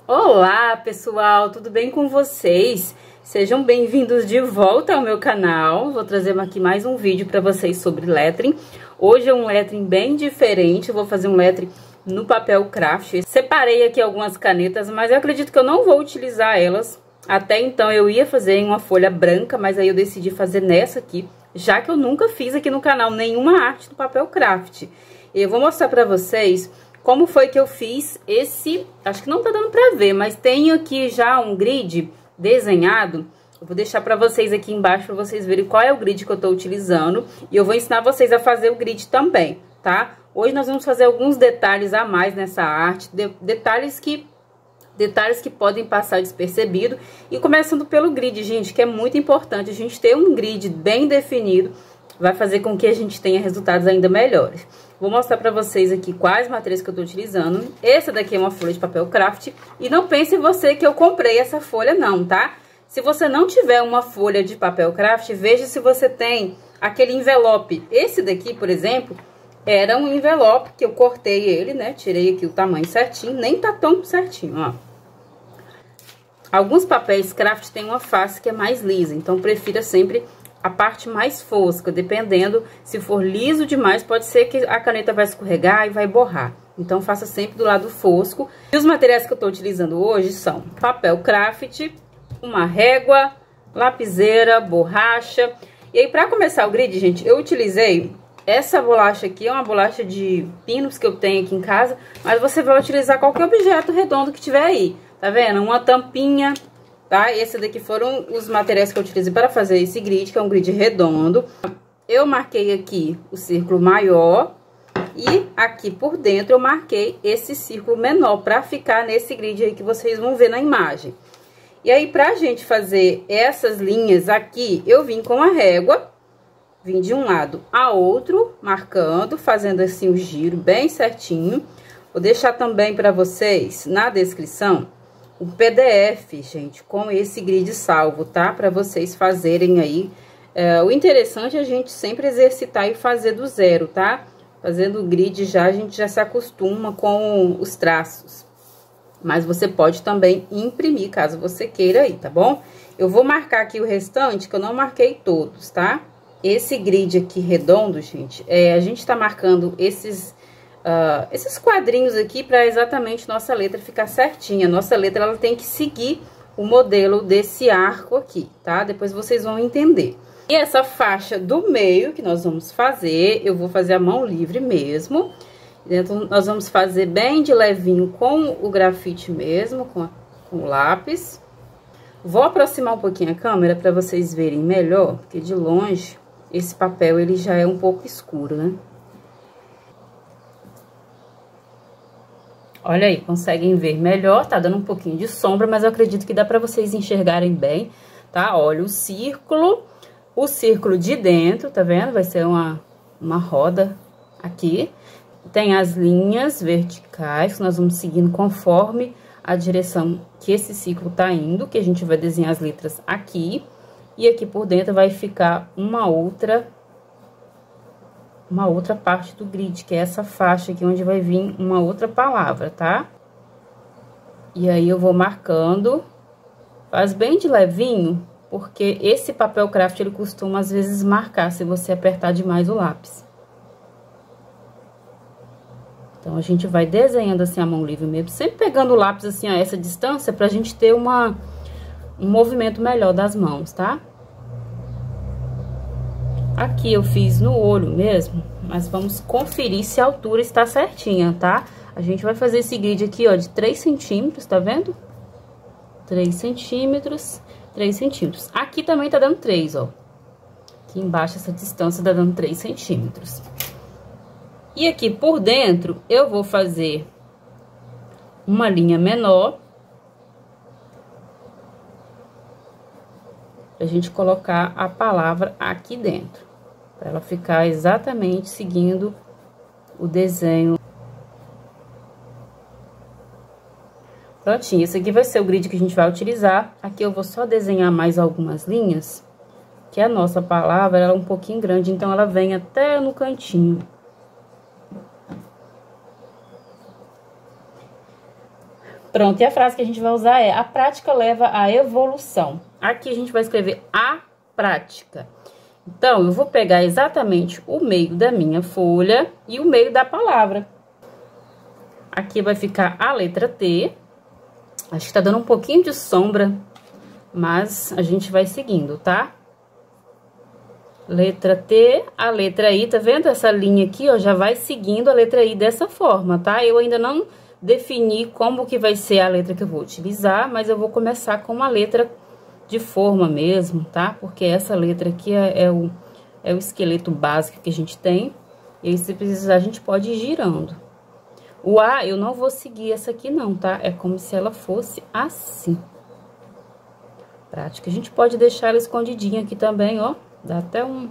Olá pessoal, tudo bem com vocês? Sejam bem-vindos de volta ao meu canal. Vou trazer aqui mais um vídeo para vocês sobre lettering. Hoje é um lettering bem diferente, eu vou fazer um lettering no papel craft. Separei aqui algumas canetas, mas eu acredito que eu não vou utilizar elas. Até então eu ia fazer em uma folha branca, mas aí eu decidi fazer nessa aqui, já que eu nunca fiz aqui no canal nenhuma arte do papel craft. Eu vou mostrar para vocês como foi que eu fiz esse, acho que não tá dando pra ver, mas tenho aqui já um grid desenhado. Eu vou deixar pra vocês aqui embaixo pra vocês verem qual é o grid que eu tô utilizando. E eu vou ensinar vocês a fazer o grid também, tá? Hoje nós vamos fazer alguns detalhes a mais nessa arte, detalhes que podem passar despercebido. E começando pelo grid, gente, que é muito importante a gente ter um grid bem definido. Vai fazer com que a gente tenha resultados ainda melhores. Vou mostrar pra vocês aqui quais materiais que eu tô utilizando. Essa daqui é uma folha de papel craft. E não pense você que eu comprei essa folha não, tá? Se você não tiver uma folha de papel craft, veja se você tem aquele envelope. Esse daqui, por exemplo, era um envelope que eu cortei ele, né? Tirei aqui o tamanho certinho, nem tá tão certinho, ó. Alguns papéis craft tem uma face que é mais lisa, então prefira sempre a parte mais fosca, dependendo, se for liso demais, pode ser que a caneta vai escorregar e vai borrar. Então, faça sempre do lado fosco. E os materiais que eu tô utilizando hoje são papel craft, uma régua, lapiseira, borracha. E aí, pra começar o grid, gente, eu utilizei essa bolacha aqui, é uma bolacha de pinos que eu tenho aqui em casa, mas você vai utilizar qualquer objeto redondo que tiver aí, tá vendo? Uma tampinha, tá? Esse daqui foram os materiais que eu utilizei para fazer esse grid, que é um grid redondo. Eu marquei aqui o círculo maior e aqui por dentro eu marquei esse círculo menor para ficar nesse grid aí que vocês vão ver na imagem. E aí, pra gente fazer essas linhas aqui, eu vim com a régua, vim de um lado a outro, marcando, fazendo assim o giro bem certinho. Vou deixar também para vocês na descrição o PDF, gente, com esse grid salvo, tá? Para vocês fazerem aí. O interessante é a gente sempre exercitar e fazer do zero, tá? Fazendo o grid já, a gente já se acostuma com os traços. Mas você pode também imprimir, caso você queira aí, tá bom? Eu vou marcar aqui o restante, que eu não marquei todos, tá? Esse grid aqui redondo, gente, a gente tá marcando esses quadrinhos aqui para exatamente nossa letra ficar certinha. Nossa letra, ela tem que seguir o modelo desse arco aqui, tá? Depois vocês vão entender. E essa faixa do meio que nós vamos fazer, eu vou fazer a mão livre mesmo. Então, nós vamos fazer bem de levinho com o grafite mesmo, com o lápis. Vou aproximar um pouquinho a câmera para vocês verem melhor, porque de longe esse papel ele já é um pouco escuro, né? Olha aí, conseguem ver melhor, tá dando um pouquinho de sombra, mas eu acredito que dá pra vocês enxergarem bem, tá? Olha o círculo de dentro, tá vendo? Vai ser uma roda aqui. Tem as linhas verticais, que nós vamos seguindo conforme a direção que esse círculo tá indo, que a gente vai desenhar as letras aqui. E aqui por dentro vai ficar uma outra parte do grid, que é essa faixa aqui, onde vai vir uma outra palavra, tá? E aí, eu vou marcando, faz bem de levinho, porque esse papel craft, ele costuma, às vezes, marcar, se você apertar demais o lápis. Então, a gente vai desenhando assim a mão livre mesmo, sempre pegando o lápis assim a essa distância, pra gente ter um movimento melhor das mãos, tá? Aqui eu fiz no olho mesmo, mas vamos conferir se a altura está certinha, tá? A gente vai fazer esse grid aqui, ó, de 3 centímetros, tá vendo? 3 centímetros, 3 centímetros. Aqui também tá dando 3, ó. Aqui embaixo essa distância tá dando 3 centímetros. E aqui por dentro eu vou fazer uma linha menor. Pra gente colocar a palavra aqui dentro, para ela ficar exatamente seguindo o desenho. Prontinho, esse aqui vai ser o grid que a gente vai utilizar. Aqui eu vou só desenhar mais algumas linhas, que a nossa palavra ela é um pouquinho grande, então ela vem até no cantinho. Pronto, e a frase que a gente vai usar é: a prática leva à evolução. Aqui a gente vai escrever a prática. Então, eu vou pegar exatamente o meio da minha folha e o meio da palavra. Aqui vai ficar a letra T. Acho que tá dando um pouquinho de sombra, mas a gente vai seguindo, tá? Letra T, a letra I, tá vendo? Essa linha aqui, ó, já vai seguindo a letra I dessa forma, tá? Eu ainda não defini como que vai ser a letra que eu vou utilizar, mas eu vou começar com uma letra de forma mesmo, tá? Porque essa letra aqui é o esqueleto básico que a gente tem. E aí, se precisar, a gente pode ir girando. O A, eu não vou seguir essa aqui não, tá? É como se ela fosse assim. Prática. A gente pode deixar ela escondidinha aqui também, ó. Dá até um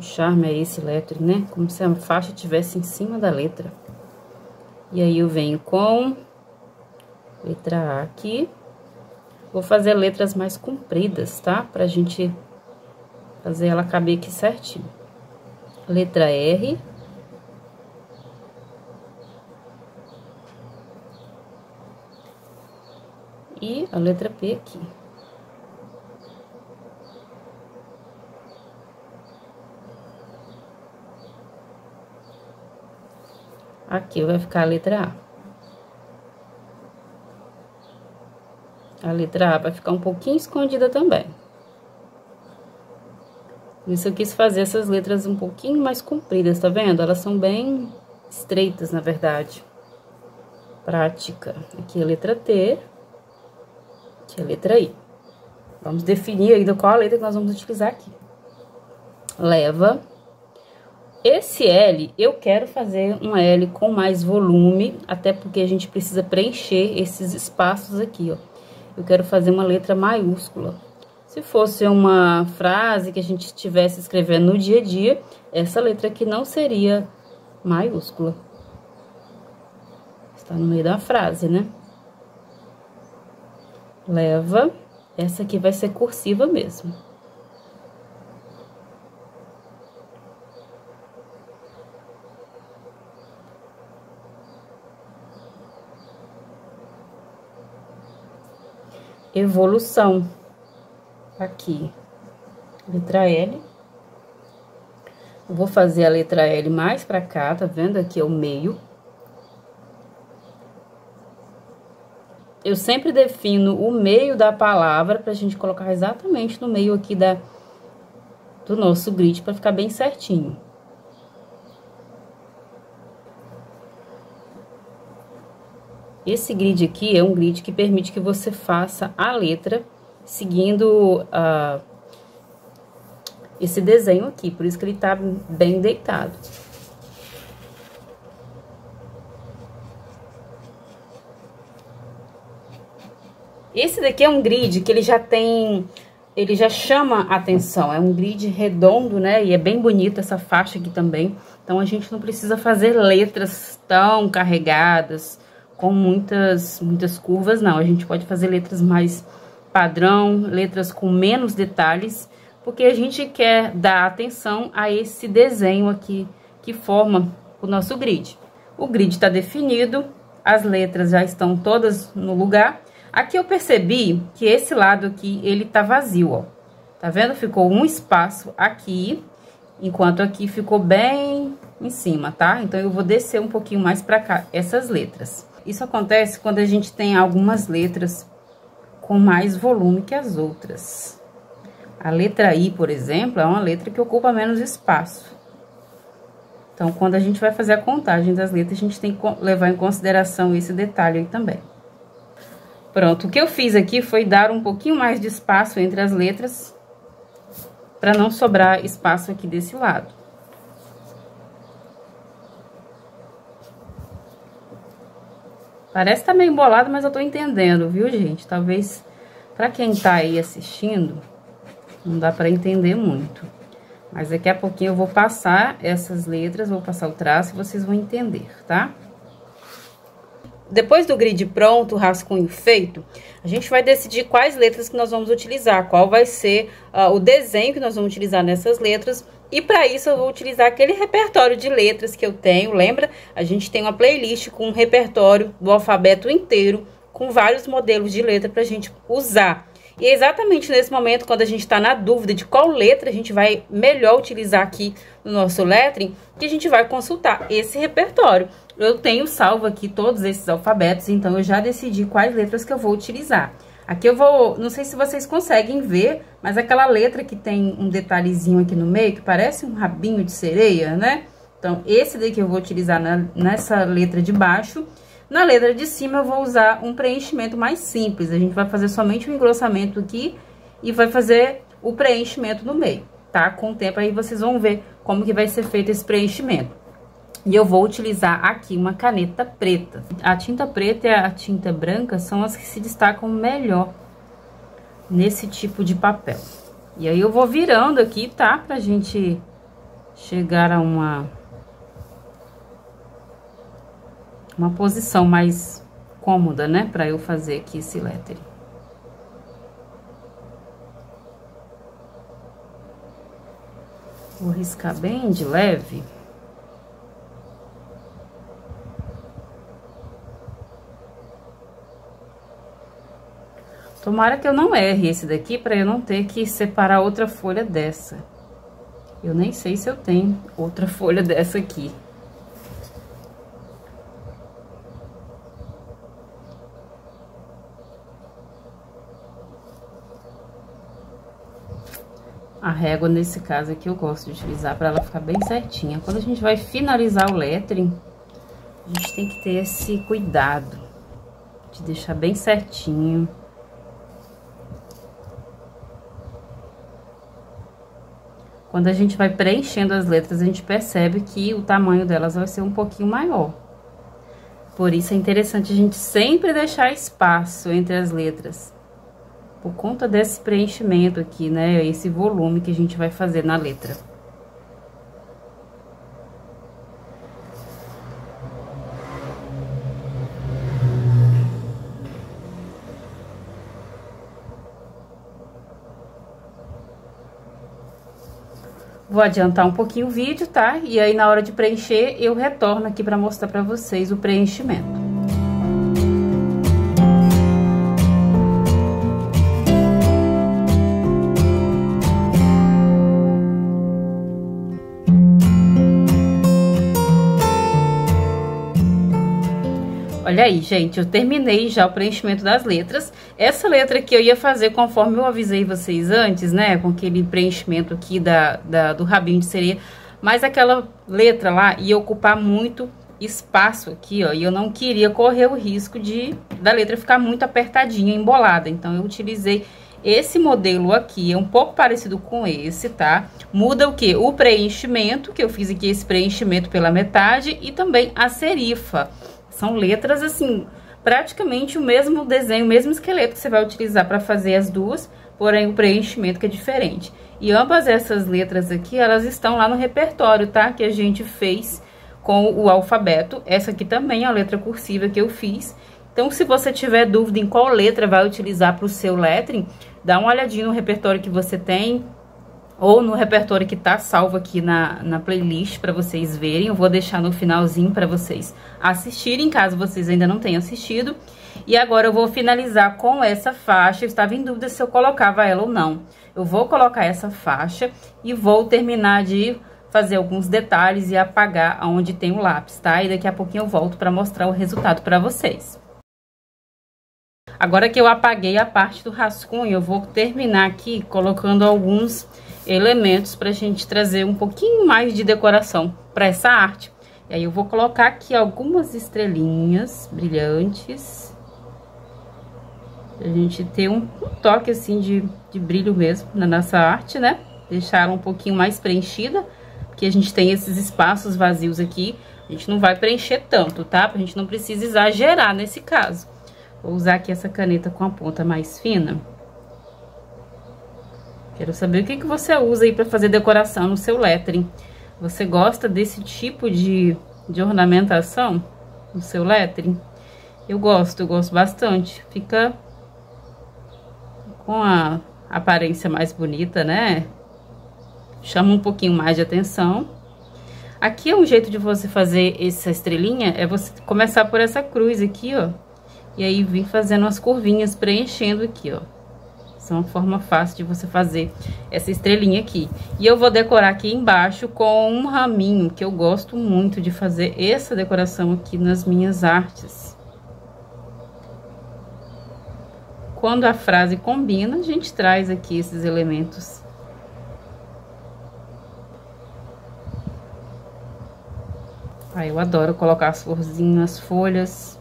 charme aí esse lettering, né? Como se a faixa estivesse em cima da letra. E aí, eu venho com letra A aqui. Vou fazer letras mais compridas, tá? Pra gente fazer ela caber aqui certinho. Letra R. E a letra P aqui. Aqui vai ficar a letra A. A letra A vai ficar um pouquinho escondida também. Por isso eu quis fazer essas letras um pouquinho mais compridas, tá vendo? Elas são bem estreitas, na verdade. Prática. Aqui a letra T. Aqui a letra I. Vamos definir ainda qual a letra que nós vamos utilizar aqui. Leva. Esse L, eu quero fazer um L com mais volume, até porque a gente precisa preencher esses espaços aqui, ó. Eu quero fazer uma letra maiúscula. Se fosse uma frase que a gente estivesse escrevendo no dia a dia, essa letra aqui não seria maiúscula. Está no meio da frase, né? Leva. Essa aqui vai ser cursiva mesmo. Evolução. Aqui, letra L. Eu vou fazer a letra L mais pra cá, tá vendo? Aqui é o meio. Eu sempre defino o meio da palavra pra gente colocar exatamente no meio aqui do nosso grid, pra ficar bem certinho. Esse grid aqui é um grid que permite que você faça a letra seguindo esse desenho aqui, por isso que ele tá bem deitado. Esse daqui é um grid que ele já chama a atenção, é um grid redondo, né? E é bem bonito essa faixa aqui também. Então, a gente não precisa fazer letras tão carregadas, com muitas curvas, não. A gente pode fazer letras mais padrão, letras com menos detalhes, porque a gente quer dar atenção a esse desenho aqui que forma o nosso grid. O grid está definido, as letras já estão todas no lugar. Aqui eu percebi que esse lado aqui, ele tá vazio, ó. Tá vendo? Ficou um espaço aqui, enquanto aqui ficou bem em cima, tá? Então, eu vou descer um pouquinho mais pra cá essas letras. Isso acontece quando a gente tem algumas letras com mais volume que as outras. A letra I, por exemplo, é uma letra que ocupa menos espaço. Então, quando a gente vai fazer a contagem das letras, a gente tem que levar em consideração esse detalhe aí também. Pronto, o que eu fiz aqui foi dar um pouquinho mais de espaço entre as letras, para não sobrar espaço aqui desse lado. Parece que tá meio embolado, mas eu tô entendendo, viu, gente? Talvez, pra quem tá aí assistindo, não dá pra entender muito. Mas daqui a pouquinho eu vou passar essas letras, vou passar o traço e vocês vão entender, tá? Depois do grid pronto, o rascunho feito, a gente vai decidir quais letras que nós vamos utilizar, qual vai ser o desenho que nós vamos utilizar nessas letras E para isso eu vou utilizar aquele repertório de letras que eu tenho, lembra? A gente tem uma playlist com um repertório do alfabeto inteiro, com vários modelos de letra pra gente usar. E é exatamente nesse momento, quando a gente está na dúvida de qual letra a gente vai melhor utilizar aqui no nosso lettering, que a gente vai consultar esse repertório. Eu tenho salvo aqui todos esses alfabetos, então eu já decidi quais letras que eu vou utilizar. Aqui eu vou, não sei se vocês conseguem ver, mas aquela letra que tem um detalhezinho aqui no meio, que parece um rabinho de sereia, né? Então, esse daqui eu vou utilizar nessa letra de baixo. Na letra de cima eu vou usar um preenchimento mais simples. A gente vai fazer somente um engrossamento aqui e vai fazer o preenchimento no meio, tá? Com o tempo aí vocês vão ver como que vai ser feito esse preenchimento. E eu vou utilizar aqui uma caneta preta. A tinta preta e a tinta branca são as que se destacam melhor nesse tipo de papel. E aí eu vou virando aqui, tá? Pra gente chegar a uma posição mais cômoda, né? Pra eu fazer aqui esse lettering. Vou riscar bem de leve. Tomara que eu não erre esse daqui, para eu não ter que separar outra folha dessa. Eu nem sei se eu tenho outra folha dessa aqui. A régua, nesse caso aqui, eu gosto de utilizar para ela ficar bem certinha. Quando a gente vai finalizar o lettering, a gente tem que ter esse cuidado de deixar bem certinho. Quando a gente vai preenchendo as letras, a gente percebe que o tamanho delas vai ser um pouquinho maior. Por isso é interessante a gente sempre deixar espaço entre as letras. Por conta desse preenchimento aqui, né? Esse volume que a gente vai fazer na letra. Vou adiantar um pouquinho o vídeo, tá? E aí, na hora de preencher, eu retorno aqui para mostrar para vocês o preenchimento. Olha aí, gente, eu terminei já o preenchimento das letras. Essa letra aqui eu ia fazer conforme eu avisei vocês antes, né? Com aquele preenchimento aqui do rabinho de sereia. Mas aquela letra lá ia ocupar muito espaço aqui, ó. E eu não queria correr o risco da letra ficar muito apertadinha, embolada. Então, eu utilizei esse modelo aqui, é um pouco parecido com esse, tá? Muda o quê? O preenchimento, que eu fiz aqui esse preenchimento pela metade, e também a serifa. São letras, assim, praticamente o mesmo desenho, o mesmo esqueleto que você vai utilizar para fazer as duas, porém o preenchimento que é diferente. E ambas essas letras aqui, elas estão lá no repertório, tá? Que a gente fez com o alfabeto. Essa aqui também é a letra cursiva que eu fiz. Então, se você tiver dúvida em qual letra vai utilizar para o seu lettering, dá uma olhadinha no repertório que você tem, ou no repertório que tá salvo aqui na playlist para vocês verem. Eu vou deixar no finalzinho para vocês assistirem, caso vocês ainda não tenham assistido. E agora eu vou finalizar com essa faixa. Eu estava em dúvida se eu colocava ela ou não. Eu vou colocar essa faixa e vou terminar de fazer alguns detalhes e apagar onde tem o lápis, tá? E daqui a pouquinho eu volto para mostrar o resultado para vocês. Agora que eu apaguei a parte do rascunho, eu vou terminar aqui colocando alguns elementos pra gente trazer um pouquinho mais de decoração para essa arte. E aí eu vou colocar aqui algumas estrelinhas brilhantes, pra gente ter um toque assim de brilho mesmo na nossa arte, né? Deixar ela um pouquinho mais preenchida, porque a gente tem esses espaços vazios aqui, a gente não vai preencher tanto, tá? A gente não precisa exagerar nesse caso. Vou usar aqui essa caneta com a ponta mais fina. Quero saber o que você usa aí para fazer decoração no seu lettering. Você gosta desse tipo de ornamentação no seu lettering? Eu gosto bastante. Fica com a aparência mais bonita, né? chama um pouquinho mais de atenção. Aqui é um jeito de você fazer essa estrelinha, é você começar por essa cruz aqui, ó. E aí vir fazendo umas curvinhas, preenchendo aqui, ó. Essa é uma forma fácil de você fazer essa estrelinha aqui. E eu vou decorar aqui embaixo com um raminho, que eu gosto muito de fazer essa decoração aqui nas minhas artes. Quando a frase combina, a gente traz aqui esses elementos. Aí eu adoro colocar as florzinhas, as folhas.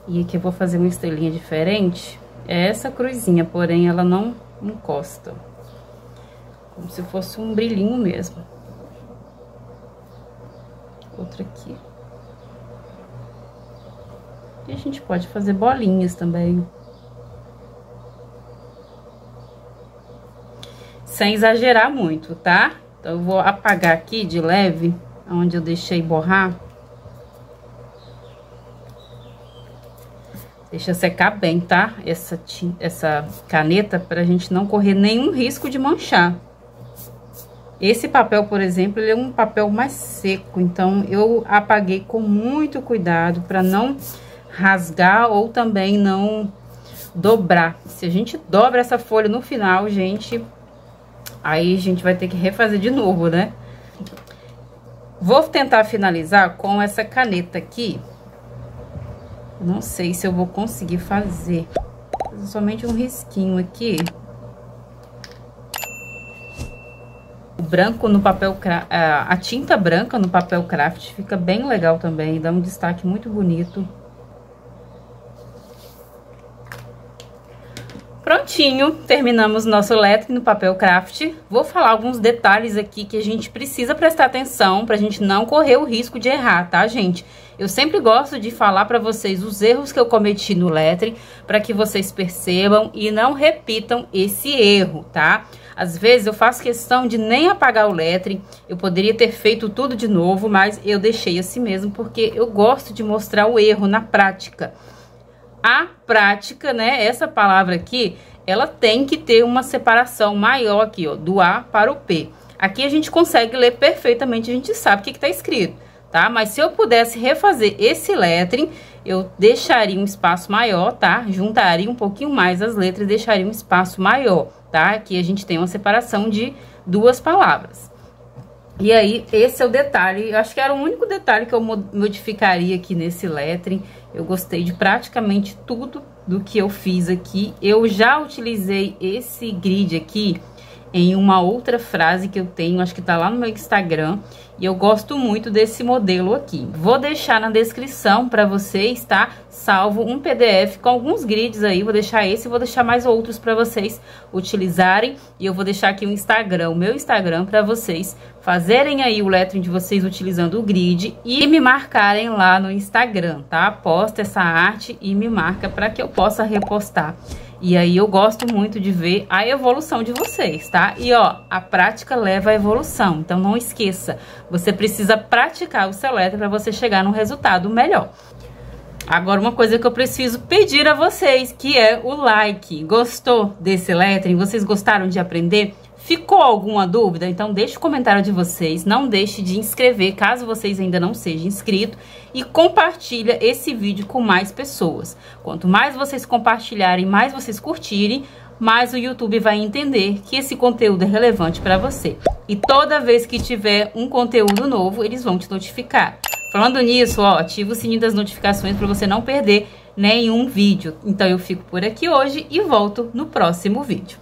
E aqui eu vou fazer uma estrelinha diferente. É essa cruzinha, porém ela não encosta. Como se fosse um brilhinho mesmo. Outra aqui. E a gente pode fazer bolinhas também. Sem exagerar muito, tá? Então eu vou apagar aqui de leve, onde eu deixei borrar. Deixa secar bem, tá? Essa caneta, pra gente não correr nenhum risco de manchar. Esse papel, por exemplo, ele é um papel mais seco, então eu apaguei com muito cuidado pra não rasgar ou também não dobrar. Se a gente dobra essa folha no final, gente, aí a gente vai ter que refazer de novo, né? Vou tentar finalizar com essa caneta aqui. Não sei se eu vou conseguir fazer. Somente um risquinho aqui. O branco no papel craft, a tinta branca no papel craft fica bem legal também, dá um destaque muito bonito. Prontinho, terminamos nosso lettering no papel craft. Vou falar alguns detalhes aqui que a gente precisa prestar atenção pra gente não correr o risco de errar, tá, gente? Eu sempre gosto de falar pra vocês os erros que eu cometi no lettering, pra que vocês percebam e não repitam esse erro, tá? Às vezes eu faço questão de nem apagar o lettering, eu poderia ter feito tudo de novo, mas eu deixei assim mesmo, porque eu gosto de mostrar o erro na prática. A prática, né, essa palavra aqui, ela tem que ter uma separação maior aqui, ó, do A para o P. Aqui a gente consegue ler perfeitamente, a gente sabe o que tá escrito, tá? Mas se eu pudesse refazer esse lettering, eu deixaria um espaço maior, tá? Juntaria um pouquinho mais as letras e deixaria um espaço maior, tá? Aqui a gente tem uma separação de duas palavras. E aí, esse é o detalhe, eu acho que era o único detalhe que eu modificaria aqui nesse lettering. Eu gostei de praticamente tudo do que eu fiz aqui. Eu já utilizei esse grid aqui em uma outra frase que eu tenho, acho que tá lá no meu Instagram. E eu gosto muito desse modelo aqui. Vou deixar na descrição para vocês, tá? Salvo um PDF com alguns grids aí. Vou deixar esse e vou deixar mais outros para vocês utilizarem. E eu vou deixar aqui o Instagram, o meu Instagram, para vocês fazerem aí o lettering de vocês utilizando o grid e me marcarem lá no Instagram, tá? Posta essa arte e me marca para que eu possa repostar. E aí eu gosto muito de ver a evolução de vocês, tá? E ó, a prática leva à evolução, então não esqueça, você precisa praticar o seu lettering para você chegar num resultado melhor. Agora, uma coisa que eu preciso pedir a vocês, que é o like. Gostou desse lettering? Vocês gostaram de aprender? Ficou alguma dúvida? Então deixe o comentário de vocês, não deixe de inscrever caso vocês ainda não sejam inscritos e compartilha esse vídeo com mais pessoas. Quanto mais vocês compartilharem, mais vocês curtirem, mais o YouTube vai entender que esse conteúdo é relevante para você. E toda vez que tiver um conteúdo novo, eles vão te notificar. Falando nisso, ó, ativa o sininho das notificações para você não perder nenhum vídeo. Então eu fico por aqui hoje e volto no próximo vídeo.